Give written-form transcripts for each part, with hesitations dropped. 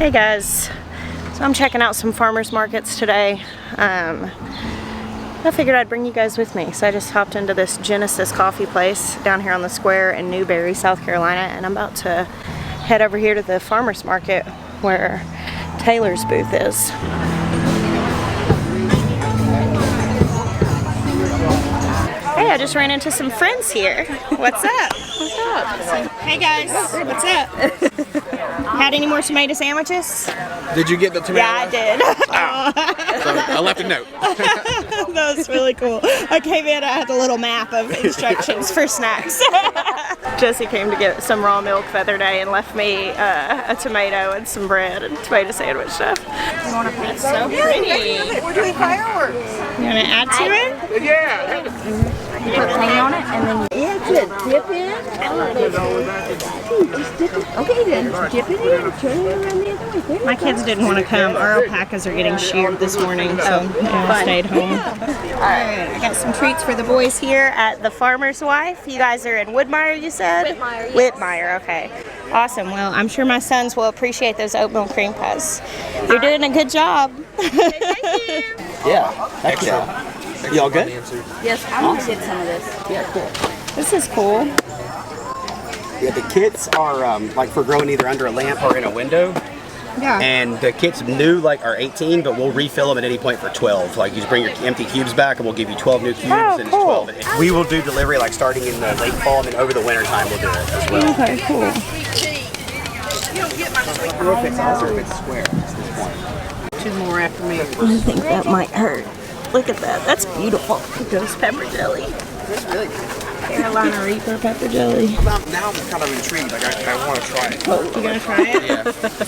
Hey guys, so I'm checking out some farmers markets today. I figured I'd bring you guys with me, so I just hopped into this Genesis coffee place down here on the square in Newberry, South Carolina, and I'm about to head over here to the farmers market where Taylor's booth is. Hey, I just ran into some friends here. What's up? What's up? Hey guys, what's up? Had any more tomato sandwiches? Did you get the tomato? Yeah, I did. So I left a note. That was really cool. I came in, I had a little map of instructions for snacks. Jesse came to get some raw milk the other day and left me a tomato and some bread and tomato sandwich stuff. That's so pretty. We're doing fireworks. You want to add to it? Yeah. You put honey on it and then dip in. Just dip it. Okay, then dip it in. Turn it around the other way. My kids didn't want to come. Our alpacas are getting sheared this morning, so I stayed home. Alright, I got some treats for the boys here at the Farmer's Wife. You guys are in Woodmire, you said? Whitmire, yes. Whitmire, okay. Awesome. Well, I'm sure my sons will appreciate those oatmeal cream pies. You're doing a good job. Thank you. Yeah. Heck yeah. Y'all good? Yes, I want to get some of this. Yeah, cool. This is cool. Yeah, the kits are like for growing either under a lamp or in a window. Yeah. And the kits new are 18, but we'll refill them at any point for 12. Like you just bring your empty cubes back and we'll give you 12 new cubes and it's 12. We will do delivery like starting in the late fall and then over the winter time we'll do it as well. Okay, cool. If it's square at this point. Two more after me. I think that might hurt. Look at that. That's beautiful. Ghost pepper jelly. It's really good. Carolina Reaper pepper jelly. Now I'm kind of intrigued. Like I want to try it. Oh, you gonna try it? Yeah.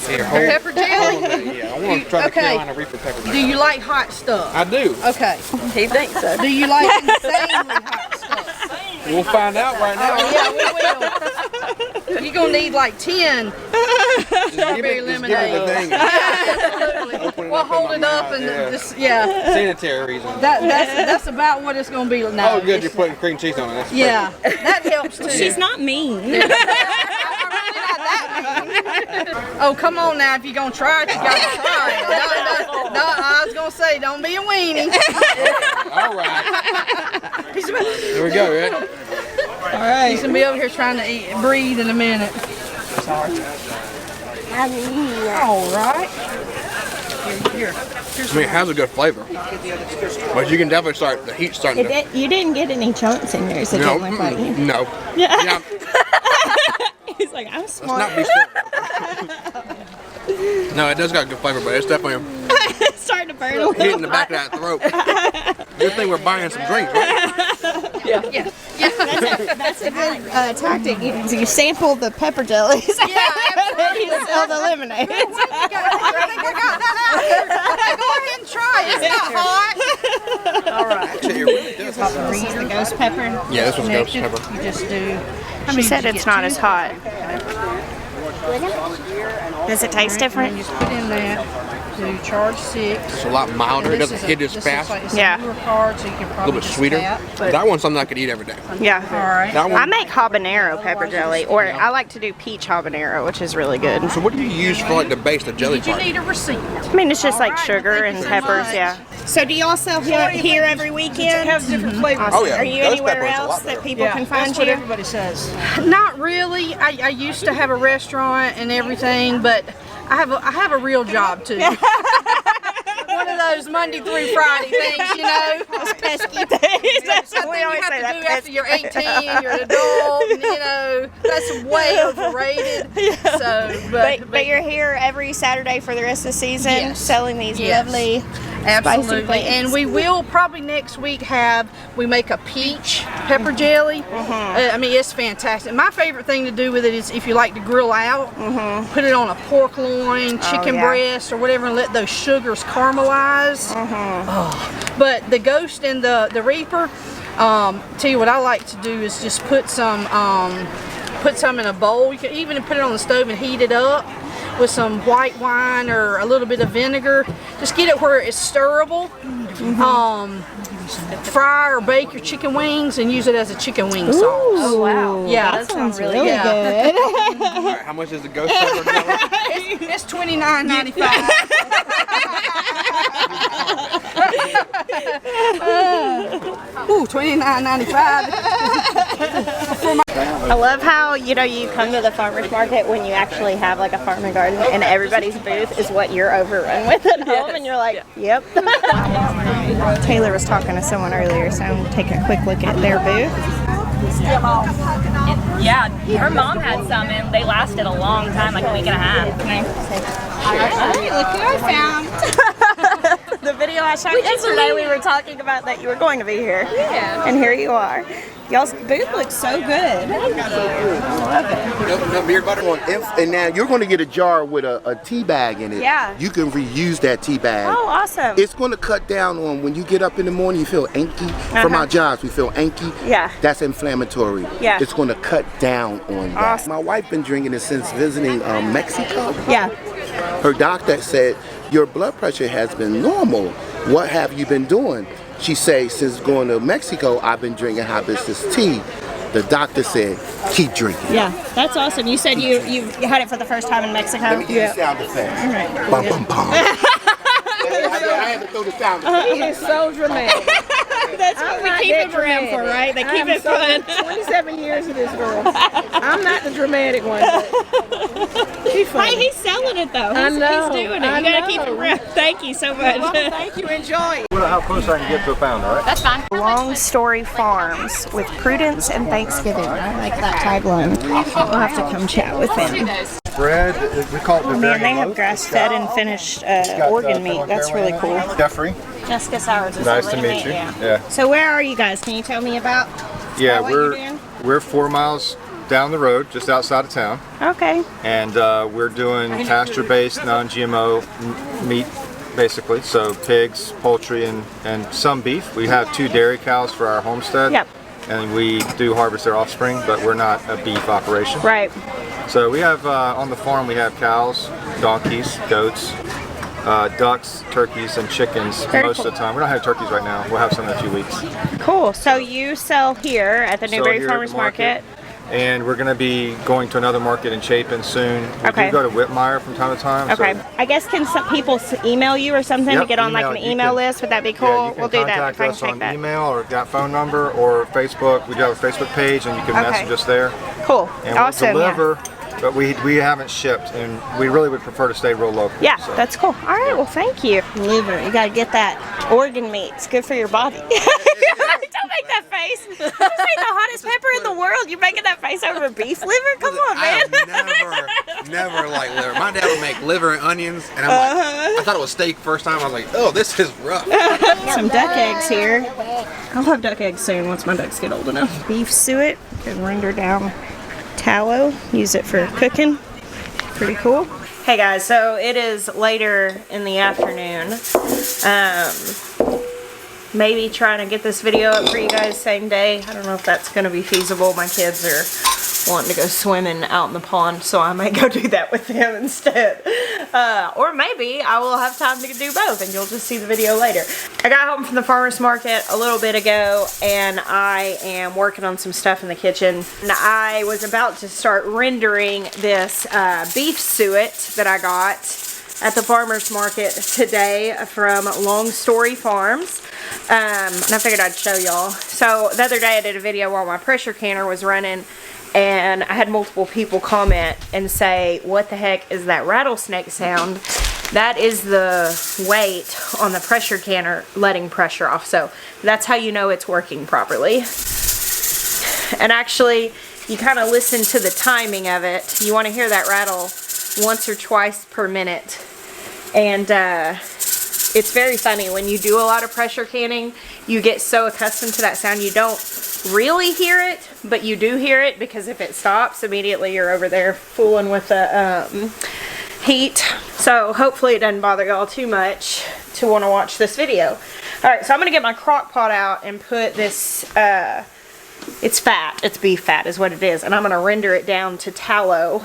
Here, hold Pepper jelly? Yeah, I want to try the Okay. Carolina Reaper pepper jelly. Do you like hot stuff? I do. Okay. He thinks so. Do you like insanely hot stuff? We'll find out right now. Yeah, we will. You're going to need like 10 strawberry lemonade. The thing. Absolutely. We'll hold it up and just, yeah. Sanitary reasons. That's about what it's going to be now. Oh, good. You're putting cream cheese on it. That's Yeah, that helps too. She's not mean. Oh, come on now. If you're going to try it, you got to try it. No, I was going to say, don't be a weenie. All right. Here we go, right? All right. He's going to be over here trying to breathe in a minute. Sorry. All right. Here. I mean, it has a good flavor. But you can definitely start, the heat's starting to... You didn't get any chunks in there, so No, don't look like you. no. Yeah. He's like, I'm smart. Let's not be scared. No, it does got good flavor, but it's definitely It's starting to burn a little. hitting the back of that throat. Good thing we're buying some drinks, right? Yeah. That's a good tactic. You sample the pepper jellies. Yeah, and you sell the lemonade. I got that. Go ahead and try it. It's not hot. All right. Actually, it really does have some- This is the ghost pepper. Yeah, this was ghost pepper. You just do. He said it's not as hot. Does it taste different? Just put in that. Do charge 6. It's a lot milder. It doesn't hit as fast. A Yeah. Newer card, so you can probably little bit sweeter. But, That one's something I could eat every day. Yeah. all right. That I one. make habanero pepper jelly, or I like to do peach habanero, which is really good. So what do you use for like the base, the jelly Did you part? need a receipt? I mean, it's just like sugar and peppers, yeah. So do y'all sell here every weekend? It has different flavors. Oh yeah. Are you Ghost anywhere pepper is a lot else that better. people can find That's what you? everybody says. Not really. I used to have a restaurant and everything, but I have a real job too. One of those Monday through Friday things, you know. Those pesky things. That's Something what we you always have say. to That do after you're 18, you're an adult, and, you know, that's way overrated. So, But you're here every Saturday for the rest of the season, Yes. selling these Yes. lovely absolutely. spicy And things. we will probably next week we make a peach pepper jelly. I mean, it's fantastic. My favorite thing to do with it is if you like to grill out, put it on a pork loin, chicken breast, or whatever, and let those sugars caramelize. Oh. But the ghost and the reaper, tell you what I like to do is just put some in a bowl. You can even put it on the stove and heat it up with some white wine or a little bit of vinegar. Just get it where it's stirrable. fry or bake your chicken wings and use it as a chicken wing sauce. Oh wow! Yeah, that sounds really good. good. All right, how much is the ghost pepper? It's $29.95. Ooh, $29.95. I love how, you know, you come to the farmer's market when you actually have like a farm and garden and everybody's booth is what you're overrun with at home and you're like, yep. Taylor was talking to someone earlier, so I'm gonna take a quick look at their booth. Yeah, her mom had some and they lasted a long time, like a week and a half. Hey, look who I found. The video I shot yesterday, we were talking about that you were going to be here. Yeah. And here you are. Y'all's booth looks so good. Thank you. Love it. No beard butter? And now you're going to get a jar with a tea bag in it. Yeah. You can reuse that tea bag. Oh, awesome. It's going to cut down on when you get up in the morning, you feel achy. From our jobs, we feel achy. Yeah. That's inflammatory. Yeah. It's going to cut down on that. Awesome. My wife been drinking it since visiting Mexico. Yeah. Her doctor said, your blood pressure has been normal. What have you been doing? She said, since going to Mexico, I've been drinking hibiscus tea. The doctor said, keep drinking. Yeah, that's awesome. You said you had it for the first time in Mexico? Let me give you sound effects. All right. Bum, bum, bum. I had to throw the sound effects. He is so dramatic. That's what we keep him around for, right? They keep it fun. 27 years of this girl. I'm not the dramatic one. She's funny. Hey, he's selling it though. I know. He's doing it. I You gotta know. keep him around. Thank you so much. Well, thank you. Enjoy. How close I can get to a pound, all right? That's fine. Long Story Farms with prudence and Thanksgiving. I like that tagline. We'll have to come chat with them. Bread, we call it the Man, they have grass-fed and finished organ meat. That's really cool. Jeffrey, Jessica Sowers is nice the to lady meet you. mate, Yeah. So where are you guys? Can you tell me about what you're doing? We're 4 miles down the road, just outside of town, Okay. and we're doing pasture-based, non-GMO meat, basically. So pigs, poultry, and some beef. We have 2 dairy cows for our homestead. Yep. And we do harvest their offspring, but we're not a beef operation. Right. So we have on the farm we have cows, donkeys, goats, ducks, turkeys, and chickens Very most cool. of the time. We don't have turkeys right now. We'll have some in a few weeks. Cool. So you sell here at the So Newberry here at the Farmers Market. And we're going to be going to another market in Chapin soon. We Okay. do go to Whitmire from time to time. Okay. So, I guess can some people email you or something to Yep, get on like an email. You email can- list? Would that be cool? yeah, you can We'll do that. contact If I can us take on that. email or that phone number or Facebook. We do have a Facebook page and you can Okay. message us there. Cool. And Awesome. we'll deliver, but we haven't shipped and we really would prefer to stay real local. Yeah, so. that's cool. All right, well, thank you. Liver, you gotta get that organ meat. It's good for your body. Don't make that face. This ain't the hottest pepper in the world. You making that face over beef liver? Come on, man. I never liked liver. My dad would make liver and onions, and I'm like, I thought it was steak first time. I was like, oh, this is rough. Some duck eggs here. I'll have duck eggs soon once my ducks get old enough. Beef suet. Can render down tallow. Use it for cooking. Pretty cool. Hey guys, so it is later in the afternoon. Maybe trying to get this video up for you guys same day. I don't know if that's going to be feasible. My kids are wanting to go swimming out in the pond, so I may go do that with them instead. Or maybe I will have time to do both and you'll just see the video later. I got home from the farmer's market a little bit ago and I am working on some stuff in the kitchen. And I was about to start rendering this beef suet that I got at the farmer's market today from Long Story Farms. And I figured I'd show y'all. So the other day I did a video while my pressure canner was running and I had multiple people comment and say, what the heck is that rattlesnake sound? That is the weight on the pressure canner letting pressure off. So that's how you know it's working properly. And actually, you kind of listen to the timing of it. You want to hear that rattle once or twice per minute. And it's very funny. When you do a lot of pressure canning, you get so accustomed to that sound you don't really hear it, but you do hear it because if it stops, immediately you're over there fooling with the heat. So hopefully it doesn't bother y'all too much to want to watch this video. Alright, so I'm going to get my crock pot out and put this, it's fat, it's beef fat is what it is, and I'm going to render it down to tallow,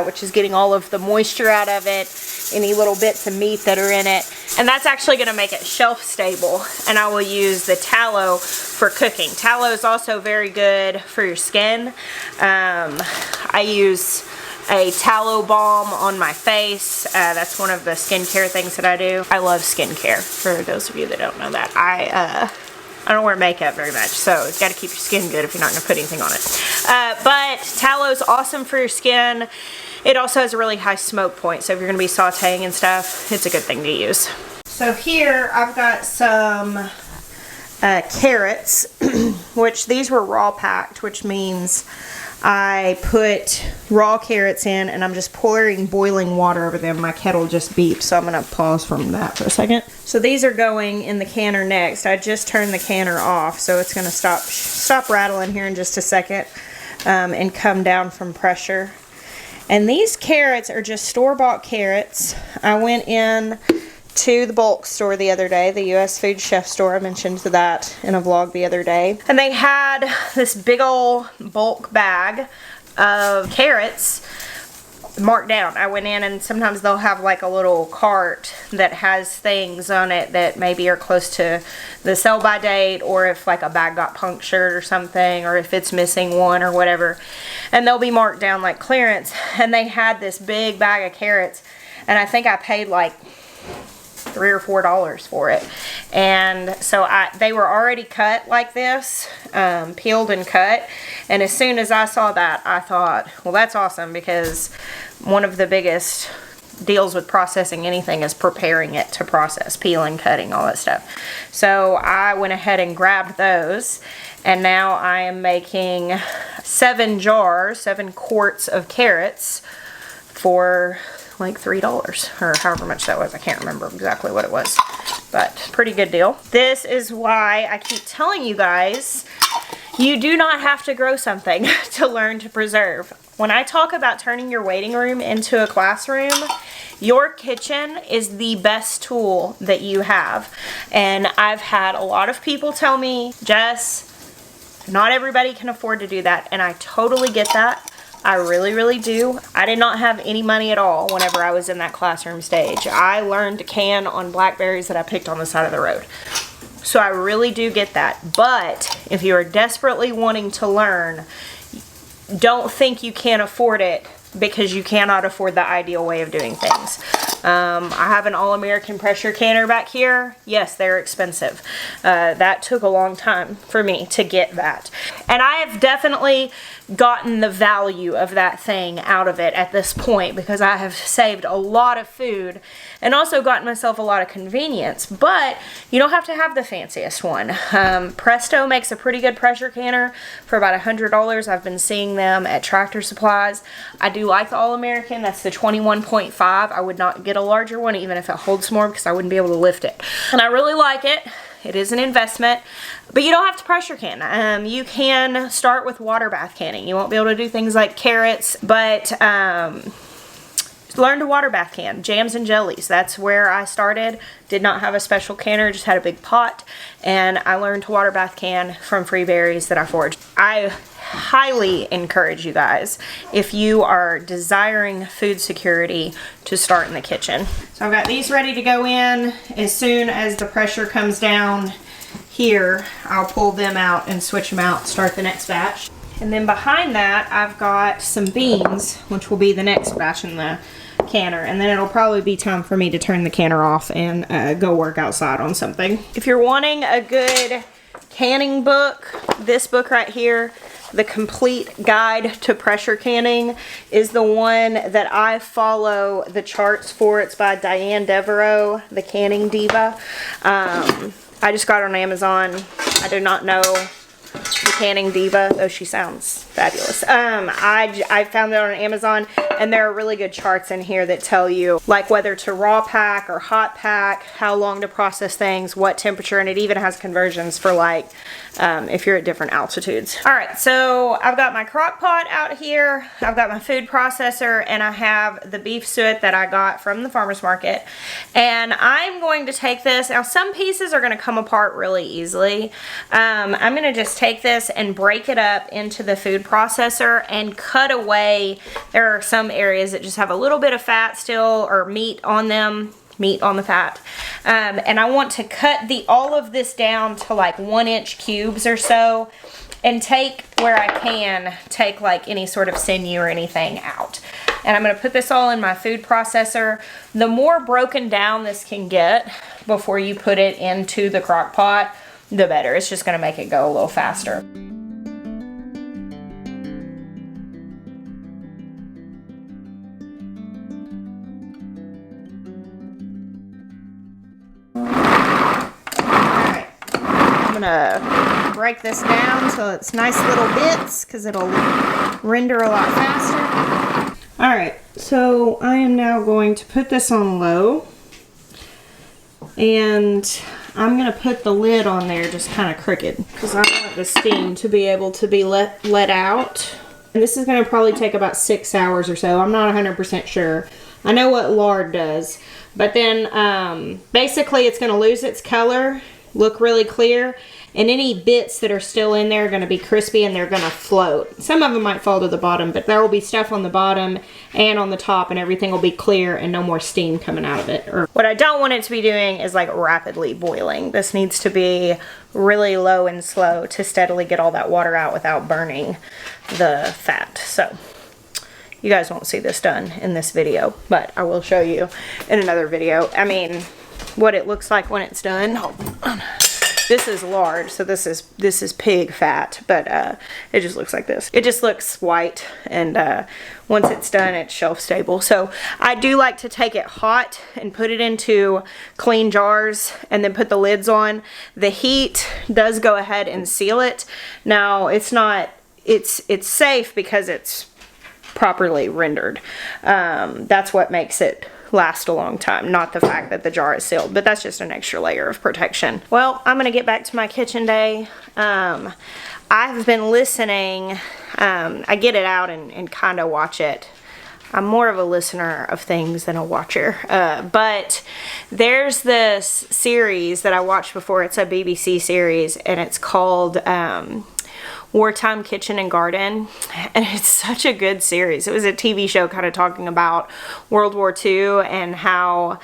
which is getting all of the moisture out of it, any little bits of meat that are in it. And that's actually going to make it shelf stable. And I will use the tallow for cooking. Tallow is also very good for your skin. I use a tallow balm on my face. That's one of the skincare things that I do. I love skincare, for those of you that don't know that. I don't wear makeup very much, so it's got to keep your skin good if you're not going to put anything on it. But tallow is awesome for your skin. It also has a really high smoke point, so if you're going to be sauteing and stuff, it's a good thing to use. So here I've got some carrots, which these were raw packed, which means I put raw carrots in and I'm just pouring boiling water over them. My kettle just beeped, so I'm going to pause from that for a second. So these are going in the canner next. I just turned the canner off, so it's going to stop rattling here in just a second and come down from pressure. And these carrots are just store-bought carrots. I went in to the bulk store the other day, the US Food Chef store. I mentioned that in a vlog the other day. And they had this big old bulk bag of carrots marked down. I went in, and sometimes they'll have like a little cart that has things on it that maybe are close to the sell by date, or if like a bag got punctured or something, or if it's missing one or whatever, and they'll be marked down like clearance. And they had this big bag of carrots, and I think I paid like $3 or $4 for it. And so they were already cut like this, peeled and cut. And as soon as I saw that, I thought, well, that's awesome, because one of the biggest deals with processing anything is preparing it to process, peeling, cutting, all that stuff. So I went ahead and grabbed those, and now I am making 7 quarts of carrots for like $3 or however much that was. I can't remember exactly what it was, but pretty good deal. This is why I keep telling you guys, you do not have to grow something to learn to preserve. When I talk about turning your waiting room into a classroom, your kitchen is the best tool that you have. And I've had a lot of people tell me, Jess, not everybody can afford to do that, and I totally get that. I really, really do. I did not have any money at all whenever I was in that classroom stage. I learned to can on blackberries that I picked on the side of the road. So I really do get that. But if you are desperately wanting to learn, don't think you can't afford it because you cannot afford the ideal way of doing things. I have an All-American pressure canner back here. Yes, they're expensive. That took a long time for me to get that. And I have definitely gotten the value of that thing out of it at this point, because I have saved a lot of food and also gotten myself a lot of convenience. But you don't have to have the fanciest one. Presto makes a pretty good pressure canner for about $100. I've been seeing them at Tractor Supplies. I do like the All-American. That's the 21.5. I would not get a larger one even if it holds more, because I wouldn't be able to lift it. And I really like it. It is an investment, but you don't have to pressure can. You can start with water bath canning. You won't be able to do things like carrots, but learn to water bath can. Jams and jellies, that's where I started. Did not have a special canner, just had a big pot, and I learned to water bath can from free berries that I foraged. I highly encourage you guys, if you are desiring food security, to start in the kitchen. So I've got these ready to go in. As soon as the pressure comes down here, I'll pull them out and switch them out, start the next batch. And then behind that, I've got some beans, which will be the next batch in the canner. And then it'll probably be time for me to turn the canner off and go work outside on something. If you're wanting a good canning book, this book right here, The Complete Guide to Pressure Canning, is the one that I follow the charts for. It's by Diane Devereaux, the Canning Diva. I just got it on Amazon. I do not know the Canning Diva, though she sounds fabulous. I found it on Amazon, and there are really good charts in here that tell you like whether to raw pack or hot pack, how long to process things, what temperature, and it even has conversions for like if you're at different altitudes. Alright, so I've got my crock pot out here, I've got my food processor, and I have the beef suet that I got from the farmer's market. And I'm going to take this, now some pieces are going to come apart really easily. I'm going to just take this and break it up into the food processor and cut away. There are some areas that just have a little bit of fat still, or meat on them, meat on the fat. And I want to cut all of this down to like 1-inch cubes or so, and take, where I can, take like any sort of sinew or anything out. And I'm going to put this all in my food processor. The more broken down this can get before you put it into the crock pot, the better. It's just going to make it go a little faster. Alright, I'm going to break this down so it's nice little bits, because it'll render a lot faster. Alright, so I am now going to put this on low, and I'm going to put the lid on there just kind of crooked, because I want the steam to be able to be let out. And this is going to probably take about 6 hours or so. I'm not 100% sure. I know what lard does, but then basically it's going to lose its color, look really clear, and any bits that are still in there are going to be crispy and they're going to float. Some of them might fall to the bottom, but there will be stuff on the bottom and on the top, and everything will be clear and no more steam coming out of it. What I don't want it to be doing is like rapidly boiling. This needs to be really low and slow to steadily get all that water out without burning the fat. So you guys won't see this done in this video, but I will show you in another video. I mean, what it looks like when it's done. Hold on. This is lard, so this is pig fat, but it just looks like this. It just looks white, and once it's done, it's shelf stable. So I do like to take it hot and put it into clean jars and then put the lids on. The heat does go ahead and seal it. Now it's safe because it's properly rendered. That's what makes it last a long time, not the fact that the jar is sealed, but that's just an extra layer of protection. Well, I'm gonna get back to my kitchen day. I've been listening. I get it out and kind of watch it. I'm more of a listener of things than a watcher, but there's this series that I watched before. It's a BBC series, and it's called Wartime Kitchen and Garden, and it's such a good series. It was a TV show kind of talking about World War II and how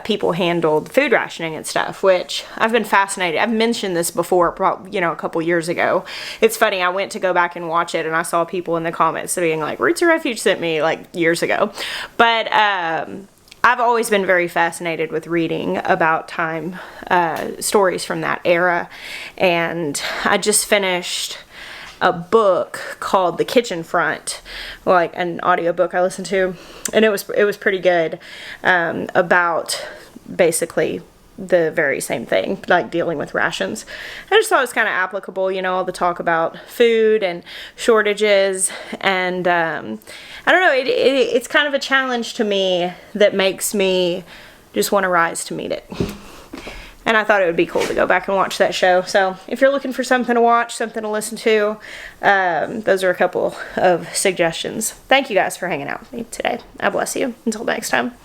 people handled food rationing and stuff, which I've been fascinated. I've mentioned this before, probably, a couple years ago. It's funny, I went to go back and watch it, and I saw people in the comments being like, Roots Refuge sent me like years ago. But I've always been very fascinated with reading about time stories from that era, and I just finished a book called The Kitchen Front, like an audiobook I listened to, and it was pretty good, about basically the very same thing, like dealing with rations. I just thought it was kind of applicable, all the talk about food and shortages, and I don't know, it's kind of a challenge to me that makes me just want to rise to meet it. And I thought it would be cool to go back and watch that show. So if you're looking for something to watch, something to listen to, those are a couple of suggestions. Thank you guys for hanging out with me today. I bless you. Until next time.